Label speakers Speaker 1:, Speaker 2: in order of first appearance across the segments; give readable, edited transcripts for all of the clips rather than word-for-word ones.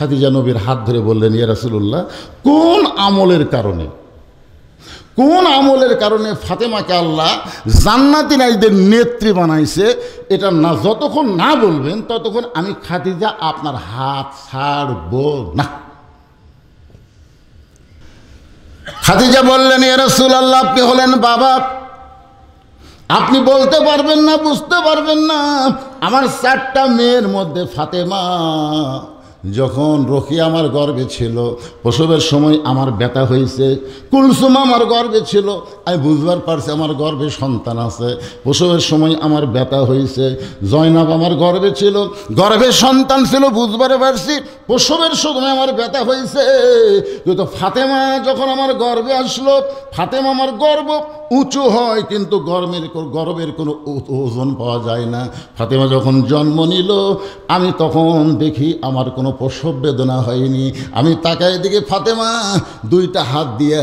Speaker 1: খাদিজা নবীর হাত ধরে বললেন, ইয়া রাসূলুল্লাহ, কোন আমলের কারণে ফাতেমাকে আল্লাহ জান্নাতি নারীদের নেত্রী বানাইছে, এটা না যতক্ষণ না বলবেন ততক্ষণ আমি খাদিজা আপনার হাত ছাড়ব না। খাদিজা বললেন, ইয়া রাসূলুল্লাহ, আপনি হলেন বাবা, আপনি বলতে পারবেন না, বুঝতে পারবেন না। আমার 4টা মেয়ের মধ্যে ফাতেমা যখন রোকিয়া আমার গর্ভে ছিল, প্রসবের সময় আমার ব্যথা হয়েছে। কুলসুম আমার গর্ভে ছিল, আমি বুঝবার পারছি আমার গর্ভে সন্তান আছে, প্রসবের সময় আমার ব্যথা হয়েছে। জয়নাব আমার গর্ভে ছিল, গর্ভে সন্তান ছিল, বুঝবার পারছি প্রসবের সময় আমার ব্যথা হয়েছে। কিন্তু ফাতেমা যখন আমার গর্ভে আসলো, ফাতেমা আমার গর্ভ উঁচু হয় কিন্তু গর্বের কোনো ওজন পাওয়া যায় না। ফাতেমা যখন জন্ম নিল, আমি তখন দেখি আমার কোনো প্রসব বেদনা হয়নি। আমি তাকাই দিকে ফাতেমা 2টা হাত দিয়ে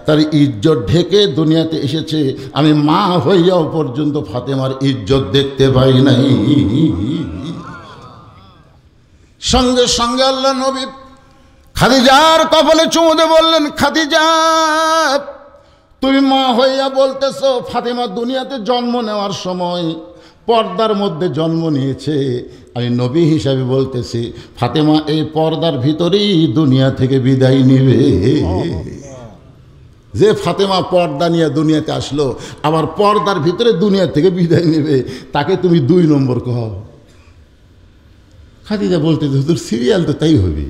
Speaker 1: তার ইজ্জত ঢেকে দুনিয়াতে এসেছে। আমি মা হইয়াও পর্যন্ত ফাতেমার ইজ্জত দেখতে পাই নাই। সঙ্গে সঙ্গে আল্লাহ নবী খাদিজার কপালে চুমু দিয়ে বললেন, খাদিজা, তুমি মা হইয়া বলতেছো, ফাতেমা দুনিয়াতে জন্ম নেওয়ার সময় পর্দার মধ্যে জন্ম নিয়েছে। আমি নবী হিসাবে বলতেছি, ফাতেমা এই পর্দার ভিতরেই দুনিয়া থেকে বিদায় নেবে। যে ফাতেমা পর্দা নিয়ে দুনিয়াতে আসলো, আবার পর্দার ভিতরে দুনিয়া থেকে বিদায় নেবে, তাকে তুমি 2 নম্বর কহ। খাদিজা বলতেছে, হুজুর সিরিয়াল তো তাই হবে,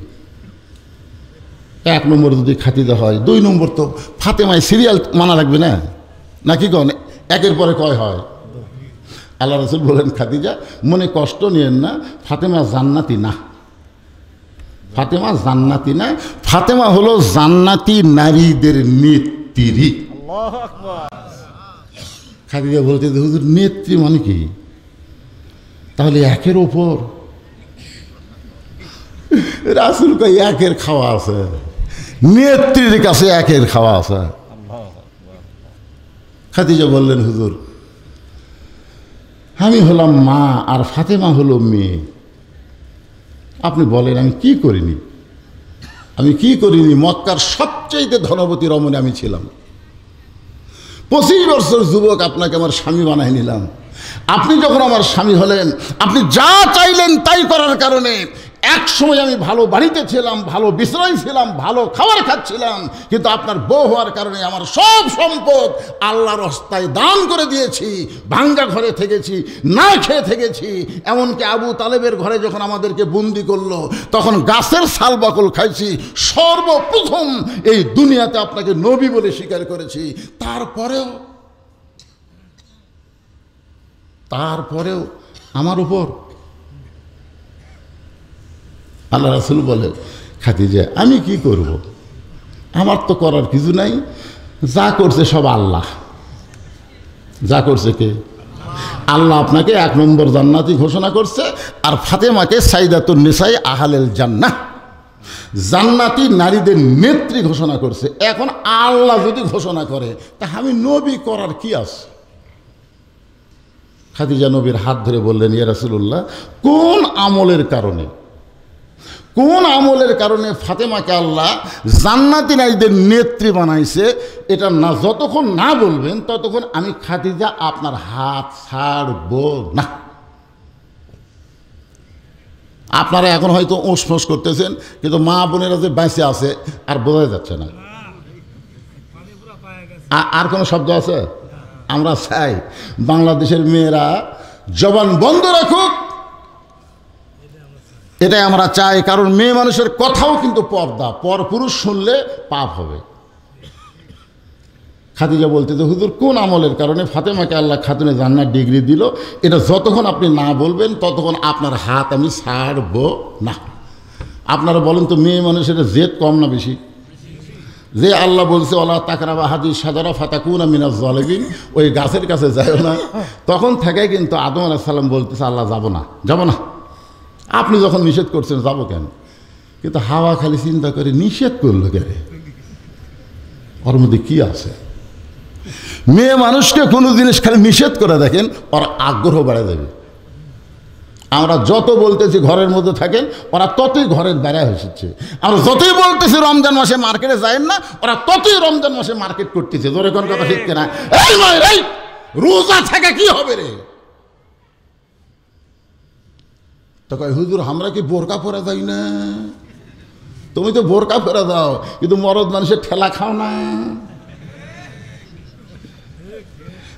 Speaker 1: 1 নম্বর যদি খাদিজা হয়, 2 নম্বর তো ফাতেমায় সিরিয়াল মানা লাগবে না, নাকি কন? 1-এর পরে কয় হয়? আল্লাহ রাসূল বলেন, খাদিজা মনে কষ্ট নিয়েন না, ফাতেমা জান্নাতি না, ফাতেমা জান্নাতি না, ফাতেমা হলো জান্নাতি নারীদের নেত্রী। আল্লাহু আকবার। খাদিজা বলতে, হুজুর নেত্রী মানে কি? তাহলে 1-এর ওপর? রাসূল কয় 1-এর খাওয়া আছে, নেত্রীর কাছে 1-এর খাওয়া আছে। খাদিজা বললেন, হুজুর আমি হলাম মা আর ফাতেমা হলো মেয়ে, আপনি বলেন আমি কি করিনি? মক্কার সবচাইতে ধনবতী রমণী আমি ছিলাম। 25 বছর যুবক, আপনাকে আমার স্বামী বানাই নিলাম। আপনি যখন আমার স্বামী হলেন, আপনি যা চাইলেন তাই করার কারণে এক সময় আমি ভালো বাড়িতে ছিলাম, ভালো বিশ্রাম ছিলাম, ভালো খাবার খাচ্ছিলাম, কিন্তু আপনার বউ হওয়ার কারণে আমার সব সম্পদ আল্লাহর রাস্তায় দান করে দিয়েছি। ভাঙ্গা ঘরে থেকেছি, না খেয়ে থেকেছি। এমনকি আবু তালেবের ঘরে যখন আমাদেরকে বন্দি করলো, তখন গাছের ছাল বাকল খাইছি। সর্বপ্রথম এই দুনিয়াতে আপনাকে নবী বলে স্বীকার করেছি। তারপরেও আমার উপর আল্লাহ রাসূল বলে, খাদিজা আমি কি করব? আমার তো করার কিছু নাই, যা করছে সব আল্লাহ। যা করছে কে? আল্লাহ আপনাকে 1 নম্বর জান্নাতি ঘোষণা করছে, আর ফাতেমাকে সাইদাতুন নিসাই আহলেল জান্নাহ, জান্নাতি নারীদের নেত্রী ঘোষণা করছে। এখন আল্লাহ যদি ঘোষণা করে, তা আমি নবী করার কি আছে? খাদিজা নবীর হাত ধরে বললেন, ইয়া রাসূলুল্লাহ, কোন আমলের কারণে ফাতেমাকে আল্লাহ জান্নাতি নারীদের নেত্রী বানাইছে, এটা না যতক্ষণ না বলবেন ততক্ষণ আমি খাদিজা আপনার হাত ছাড়ব না। আপনারা এখন হয়তো ওসফোস করতেছেন, কিন্তু মা বোনেরা যে বেঁচে আছে আর বোঝা যাচ্ছে না। আর কোনো শব্দ আছে? আমরা চাই বাংলাদেশের মেয়েরা জবান বন্ধ রাখুক, এটাই আমরা চাই। কারণ মেয়ে মানুষের কথাও কিন্তু পর্দা, পরপুরুষ শুনলে পাপ হবে। খাদিজা বলতে, যে হুজুর কোন আমলের কারণে ফাতেমাকে আল্লাহ খাতুনে জান্নাত ডিগ্রি দিল, এটা যতক্ষণ আপনি না বলবেন ততক্ষণ আপনার হাত আমি ছাড়ব না। আপনারা বলেন তো, মেয়ে মানুষের জেদ কম না বেশি? যে আল্লাহ বলছে ওয়ালা তাকরাবা হাদিস সাজারা ফাতাকুনা মিনাজ জালিমিন, ওই গাছের কাছে যাও না, তখন থেকে কিন্তু আদম আলাইহিস সালাম বলতেছে আল্লাহ যাব না। আপনি যখন নিষেধ করছেন যাব কেন? কিন্তু হাওয়া খালি চিন্তা করে নিষেধ করলো কেন? ওর মধ্যে কি আছে? মেয়ে মানুষকে কোনো জিনিস খালি নিষেধ করে দেখেন, ওর আগ্রহ বেড়ে যাবে। আমরা যত বলতেছি ঘরের মধ্যে থাকেন, ওরা ততই ঘরের বেড়া এসেছে। আমরা যতই বলতেছি রমজান মাসে মার্কেটে যায়েন না, ওরা ততই রমজান মাসে মার্কেট করতেছে। জোরে কোন কথা ঠিক কিনা? এই রোজা থেকে কি হবে রে? তো কয় হুজুর আমরা কি বোরকা পরা যাই না? তুমি তো বোরকা পরা দাও, কিন্তু মরদ মানুষের ঠেলা খাও না।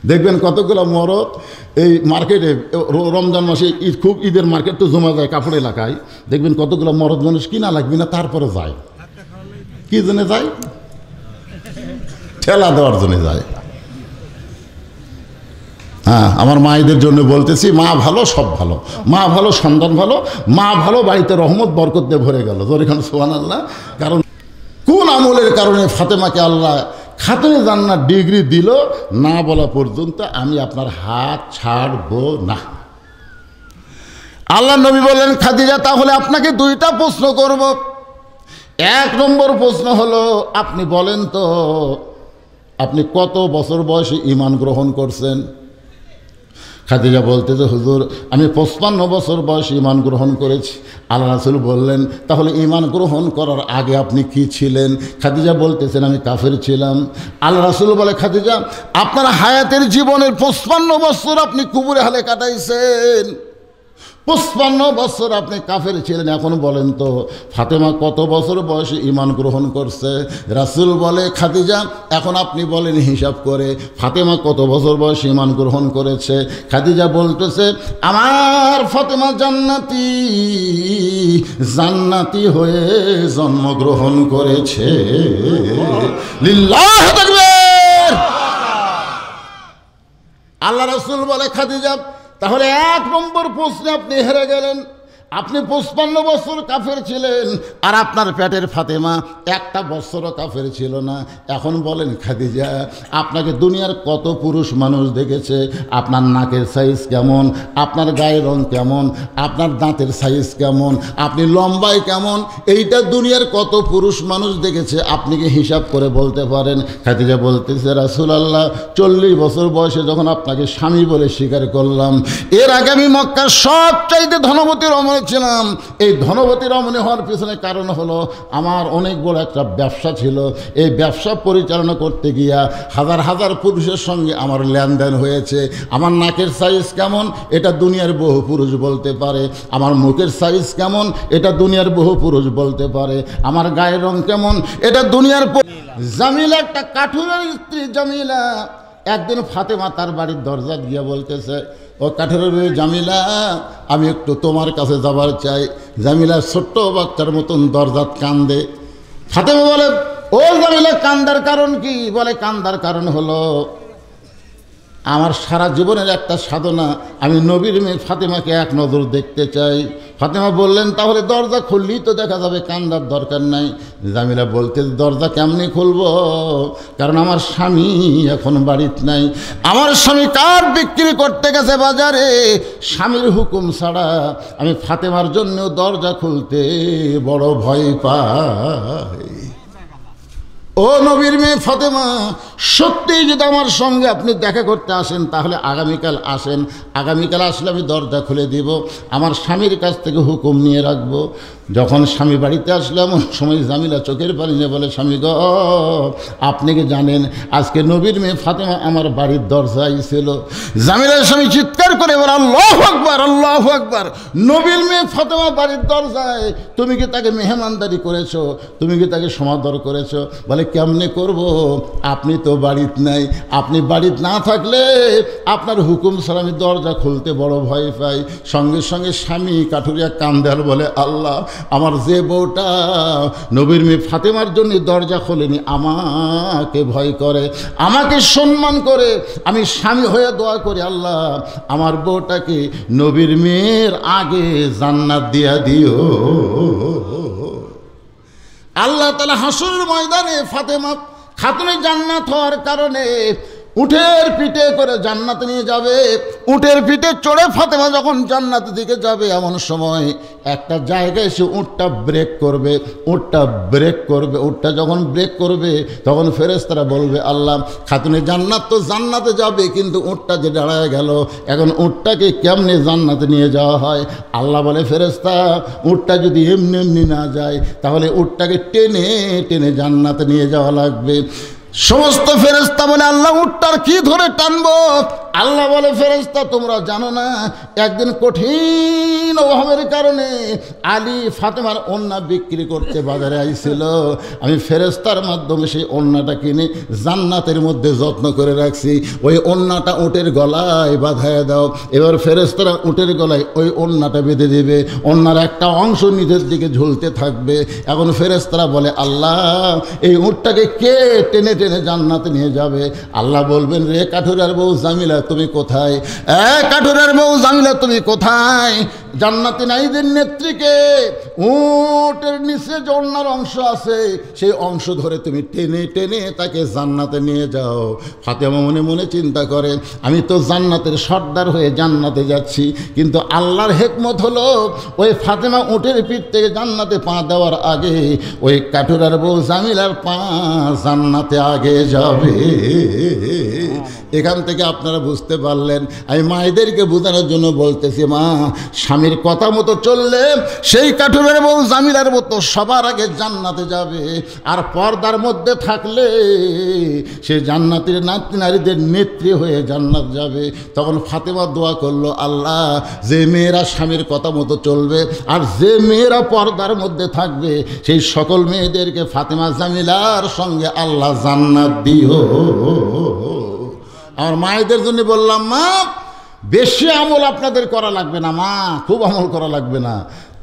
Speaker 1: দেখবেন কতগুলো মরদ এই মার্কেটে রমজান মাসে ঈদ, খুব ঈদের মার্কেট তো জমা যায় কাপড় এলাকায়, দেখবেন কতগুলো মরদ মানুষ কিনা লাগবে না তারপরে যায়। কি জন্য যায়? ঠেলা দেওয়ার জন্য যায়। হ্যাঁ, আমার মায়েদের জন্য বলতেছি, মা ভালো সব ভালো, মা ভালো সন্তান ভালো, মা ভালো বাড়িতে রহমত বরকত দিয়ে ভরে গেল। যেখানে সুবহানাল্লাহ। কারণ কোন আমলের কারণে ফাতেমাকে আল্লাহ খাতুনে জান্নাত ডিগ্রি দিল না বলা পর্যন্ত আমি আপনার হাত ছাড়ব না। আল্লাহ নবী বললেন, খাদিজা তাহলে আপনাকে দুইটা প্রশ্ন করব। এক নম্বর প্রশ্ন হলো, আপনি বলেন তো আপনি কত বছর বয়সে ঈমান গ্রহণ করছেন? খাদিজা বলতেছে, হুজুর আমি 55 বছর বয়সে ঈমান গ্রহণ করেছি। আল্লাহ রাসূল বললেন, তাহলে ঈমান গ্রহণ করার আগে আপনি কি ছিলেন? খাদিজা বলতেছেন, আমি কাফের ছিলাম। আল্লাহ রাসূল বলে, খাদিজা আপনার হায়াতের জীবনের 55 বছর আপনি কুবুরে হালে কাটাইছেন, 55 বছর আপনি কাফের ছিলেন। এখন বলেন তো ফাতেমা কত বছর বয়সে ঈমান গ্রহণ করছে? রাসূল বলে, খাদিজা এখন আপনি বলেন হিসাব করে ফাতেমা কত বছর বয়সে ঈমান গ্রহণ করেছে? খাদিজা বলতেছে, আমার ফাতেমা জান্নাতি, জান্নাতি হয়ে জন্মগ্রহণ করেছে। লিল্লাহু তাকবীর। আল্লাহ রাসূল বলে, খাদিজা তাহলে এক নম্বর প্রশ্নে আপনি হেরে গেলেন। আপনি 55 বছর কাফের ছিলেন, আর আপনার পেটের ফাতেমা একটা বছরও কাফের ছিল না। এখন বলেন খাদিজা, আপনাকে দুনিয়ার কত পুরুষ মানুষ দেখেছে? আপনার নাকের সাইজ কেমন, আপনার গায়ের রং কেমন, আপনার দাঁতের সাইজ কেমন, আপনি লম্বায় কেমন, এইটা দুনিয়ার কত পুরুষ মানুষ দেখেছে? আপনি কি হিসাব করে বলতে পারেন? খাদিজা বলতেছে, রাসূলুল্লাহ 40 বছর বয়সে যখন আপনাকে স্বামী বলে স্বীকার করলাম, এর আগে আমি মক্কার সবচাইতে ধনবতী রমণী ছিলাম। এই ধনবতী রমণী হওয়ার পিছনে কারণ হলো আমার অনেক বড় একটা ব্যবসা ছিল। এই ব্যবসা পরিচালনা করতে গিয়া হাজার হাজার পুরুষের সঙ্গে আমার লেনদেন হয়েছে। আমার নাকের সাইজ কেমন এটা দুনিয়ার বহু পুরুষ বলতে পারে, আমার মুখের সাইজ কেমন এটা দুনিয়ার বহু পুরুষ বলতে পারে, আমার গায়ের রং কেমন এটা দুনিয়ার। জামিলা একটা কাঠুরের স্ত্রী জামিলা একদিন ফাতেমা তার বাড়ির দরজা গিয়া বলতেছে, ও কাঠের জামিলা আমি একটু তোমার কাছে যাবার চাই। জামিলা ছোট্ট বাচ্চার মতন দরজাত কান্দে। ফাতেমা বলে, ও জামিলা কান্দার কারণ কি? বলে, কান্দার কারণ হলো আমার সারা জীবনের একটা সাধনা, আমি নবীর মেয়ে ফাতেমাকে এক নজর দেখতে চাই। ফাতেমা বললেন, তাহলে দরজা খুললেই তো দেখা যাবে, কান্দার দরকার নাই। জামিলা বলতে, দরজা কেমনি খুলবো? কারণ আমার স্বামী এখন বাড়িতে নাই, আমার স্বামী কাঠ বিক্রি করতে গেছে বাজারে। স্বামীর হুকুম ছাড়া আমি ফাতেমার জন্য দরজা খুলতে বড় ভয় পাই। ও নবীর মেয়ে ফাতেমা, সত্যিই যদি আমার সঙ্গে আপনি দেখা করতে আসেন তাহলে আগামীকাল আসেন। আগামীকাল আসলে আমি দরজা খুলে দিব, আমার স্বামীর কাছ থেকে হুকুম নিয়ে রাখবো। যখন স্বামী বাড়িতে আসলাম সময় জামিলা চোখের পানি নিয়ে বলে, স্বামী গো আপনি কি জানেন আজকে নবীর মেয়ে ফাতেমা আমার বাড়ির দরজায় ছিল? জামিলার স্বামী চিৎকার করে বলে, আল্লাহু আকবার, আল্লাহু আকবার। নবীর মেয়ে ফাতেমা বাড়ির দরজায়, তুমি কি তাকে মেহমানদারি করেছো? তুমি কি তাকে সমাদর করেছো? বলে, কেমনে করব, আপনি তো বাড়িতে নাই। আপনি বাড়িতে না থাকলে আপনার হুকুম ছাড়া আমি দরজা খুলতে বড় ভয় পাই। সঙ্গে সঙ্গে স্বামী কাঠুরিয়া কান্দাল বলে, আল্লাহ আমার যে বউটা নবীর মেয়ে ফাতেমার জন্য দরজা খোলেনি, আমাকে ভয় করে, আমাকে সম্মান করে, আমি স্বামী হয়ে দোয়া করি, আল্লাহ আমার বউটাকে নবীর মেয়ের আগে জান্নাত দিয়া দিও। আল্লাহ তাআলা হাসরের ময়দানে ফাতেমা খাতুনে জান্নাত হওয়ার কারণে উটের পিঠে করে জান্নাতে নিয়ে যাবে। উটের পিঠে চড়ে ফাতেমা যখন জান্নাতের দিকে যাবে, এমন সময় একটা জায়গায় সে উটটা ব্রেক করবে। উটটা যখন ব্রেক করবে তখন ফেরেশতারা বলবে, আল্লাহ, খাতুনে জান্নাত তো জান্নাতে যাবে, কিন্তু উটটা যে দাঁড়ায় গেল, এখন উটটাকে কেমনে জান্নাতে নিয়ে যাওয়া হয়? আল্লাহ বলে, ফেরেশতা, উটটা যদি এমনি এমনি না যায়, তাহলে উটটাকে টেনে টেনে জান্নাতে নিয়ে যাওয়া লাগবে। সমস্ত ফেরেশতা বলে, আল্লাহ, উটটার কি ধরে টানবো? আল্লাহ বলে, ফেরেশতা, তোমরা জানো না, একদিন কঠিন অভাবের কারণে আলী ফাতেমার ওড়না বিক্রি করতে বাজারে আইছিল। আমি ফেরেশতার মাধ্যমে সেই ওড়নাটা কিনে জান্নাতের মধ্যে যত্ন করে রাখছি। ওই ওড়নাটা উটের গলায় বাঁধায় দাও। এবার ফেরেশতারা উটের গলায় ওই ওড়নাটা বেঁধে দেবে। ওড়নার একটা অংশ নিচের দিকে ঝুলতে থাকবে। এখন ফেরেশতারা বলে, আল্লাহ, এই উটটাকে কে টেনে টেনে জান্নাতে নিয়ে যাবে? আল্লাহ বলবেন, রে কাঠুরার বউ জামিলা, তুমি কোথায়? কাঠুরার বউ জামিলা, তুমি কোথায়? জান্নাতি নারীদের নেত্রীকে উটের নিচে জন্নার অংশ আছে, সেই অংশ ধরে তুমি টেনে টেনে তাকে জান্নাতে নিয়ে যাও। ফাতেমা মনে মনে চিন্তা করে, আমি তো জান্নাতের সর্দার হয়ে জান্নাতে যাচ্ছি, কিন্তু আল্লাহর হেকমত হলো ওই ফাতেমা উটের পিঠ থেকে জান্নাতে পা দেওয়ার আগে ওই কাঠুরার বউ জামিলার পা জান্নাতে আগে যাবে। এখান থেকে আপনারা বুঝতে পারলেন, আমি মায়েদেরকে বোঝানোর জন্য বলতেছি, মা, স্বামীর কথা মতো চললে সেই কাঠুরের বউ জামিলার মতো সবার আগে জান্নাতে যাবে, আর পর্দার মধ্যে থাকলে সে জান্নাতের নারীদের নেত্রী হয়ে জান্নাত যাবে। তখন ফাতেমা দোয়া করলো, আল্লাহ, যে মেয়েরা স্বামীর কথা মতো চলবে আর যে মেয়েরা পর্দার মধ্যে থাকবে, সেই সকল মেয়েদেরকে ফাতেমা জামিলার সঙ্গে আল্লাহ জান্নাত দিও। আমার মায়েদের জন্য বললাম, মা, বেশি আমল আপনাদের করা লাগবে না, মা, খুব আমল করা লাগবে না।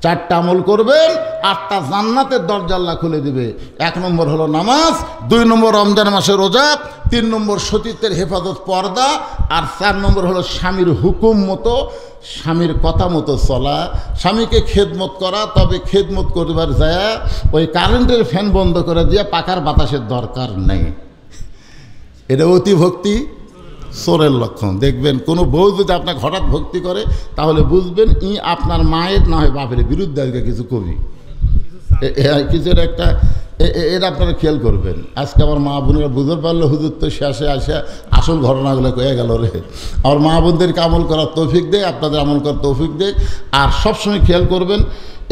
Speaker 1: 4টা আমল করবেন, 8টা জান্নাতের দরজা আল্লাহ খুলে দিবে। 1 নম্বর হলো নামাজ, 2 নম্বর রমজান মাসে রোজা, 3 নম্বর সতীত্বের হেফাজত পর্দা, আর 4 নম্বর হলো স্বামীর হুকুম মতো, স্বামীর কথা মতো চলা, স্বামীকে খেদমত করা। তবে খেদমত করবার যায় ওই কারেন্টের ফ্যান বন্ধ করে দিয়ে পাখার বাতাসের দরকার নেই। এটা অতি ভক্তি চোরের লক্ষণ। দেখবেন কোনো বউ যদি আপনাকে হঠাৎ ভক্তি করে, তাহলে বুঝবেন আপনার মায়ের না হয় বাপের বিরুদ্ধে আজকে কিছু কবি কিছুর একটা, এর আপনারা খেয়াল করবেন। আজকে আমার মা বোনেরা বুঝতে পারলো, হুজুর তো শেষে আসে আসল ঘটনাগুলো কয়ে গেল রে। আমার মা বোনদেরকে আমল করার তৌফিক দেয়, আপনাদের আমল করার তৌফিক দেয়। আর সবসময় খেয়াল করবেন,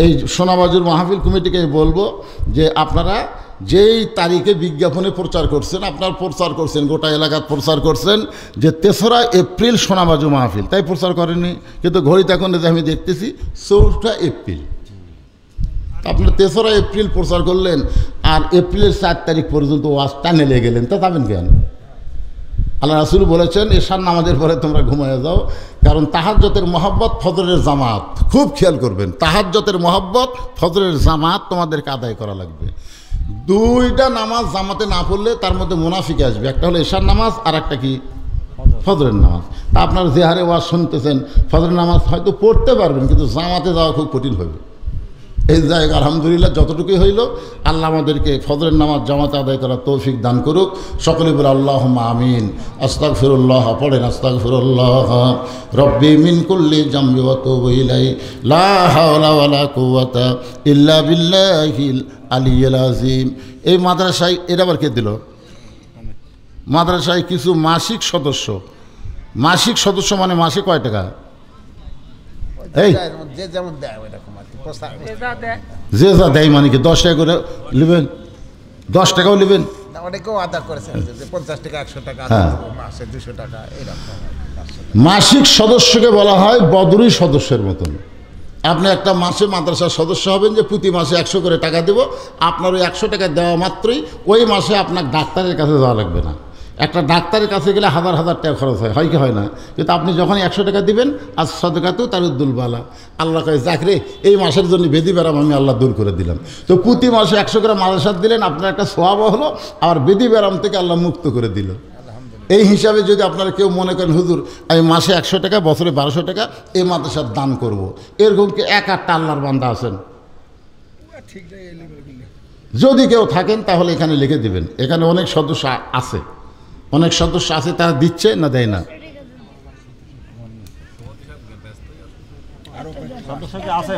Speaker 1: এই সোনাবাজুর মাহফিল কমিটিকে বলবো যে আপনারা যেই তারিখে বিজ্ঞাপনে প্রচার করছেন, আপনার প্রচার করছেন, গোটা এলাকার প্রচার করছেন যে 3রা এপ্রিল সোনাবাজু মাহফিল, তাই প্রচার করেননি। কিন্তু ঘড়িতে এখন যে আমি দেখতেছি 4টা এপ্রিল। আপনার 3রা এপ্রিল প্রচার করলেন, আর এপ্রিলের 4 তারিখ পর্যন্ত ওয়াজ টানে লেগে গেলেন, তা যাবেন কেন? আল্লাহ রাসূল বলেছেন, এশার নামাজের পরে তোমরা ঘুমায় যাও, কারণ তাহাজ্জুদের মহব্বত ফজরের জামাত। খুব খেয়াল করবেন, তাহাজ্জুদের মহব্বত ফজরের জামাত তোমাদেরকে আদায় করা লাগবে। 2টা নামাজ জামাতে না পড়লে তার মধ্যে মুনাফিকে আসবে। একটা হলো এশার নামাজ, আর একটা কি ফজরের নামাজ। তা আপনারা যে হারে ওয়াজ শুনতেছেন, ফজরের নামাজ হয়তো পড়তে পারবেন, কিন্তু জামাতে যাওয়া খুব কঠিন হবে। এই জায়গা আলহামদুলিল্লাহ যতটুকুই হইল, আল্লাহ আমাদেরকে ফজরের নামাজ জামাতে আদায় করার তৌফিক দান করুক। সকলে বলে আল্লাহুম্মা আমিন। আস্তাগফিরুল্লাহ, পড়েন আস্তাগফিরুল্লাহ রব্বি মিন কুল্লি জামবি ওয়া তুবু ইলাইহি লা হাওলা ওয়ালা কুওয়াতা ইল্লা বিল্লাহিল আলিয়্যিল আযীম। এই মাদ্রাসায় এটা আবার কে দিল? মাদ্রাসায় কিছু মাসিক সদস্য মানে মাসে কয় টাকা? এই যে যেমন দেয় ওইরকম আর কি, যে যা দেয়, মানে কি 10 টাকা করে নেবেন? 10 টাকাও নেবেন?
Speaker 2: অনেকেও আদা করেছেন যে 50 টাকা 100 টাকা, মাসে 200 টাকা এরকম।
Speaker 1: মাসিক সদস্যকে বলা হয় বদরি সদস্যের মতন। আপনি একটা মাসে মাদ্রাসার সদস্য হবেন যে প্রতি মাসে 100 করে টাকা দেব। আপনার ওই 100 টাকা দেওয়া মাত্রই ওই মাসে আপনার ডাক্তারের কাছে যাওয়া লাগবে না। একটা ডাক্তারের কাছে গেলে হাজার হাজার টাকা খরচ হয় কি হয় না? কিন্তু আপনি যখন 100 টাকা দিবেন, আজ সদকাতেও তার উদ্দুল বালা, আল্লাহ কয় যাকরে এই মাসের জন্য বেদি ব্যারাম আমি আল্লাহ দূর করে দিলাম। তো প্রতি মাসে 100 করে মাদ্রাসাত দিলেন, আপনার একটা সওয়াব হলো, আর বেদি ব্যারাম থেকে আল্লাহ মুক্ত করে দিল। এই হিসাবে যদি আপনারা কেউ মনে করেন হুজুর আমি মাসে 100 টাকা, বছরে 1200 টাকা এই মাদ্রাসার দান করব, এরকম কি 1-8টা আল্লাহর বান্দা আছেন? যদি কেউ থাকেন তাহলে এখানে লিখে দিবেন। এখানে অনেক সদস্য আছে, অনেক সদস্য আছে তারা দিচ্ছে না দেয় না?
Speaker 3: সদস্য কি আছে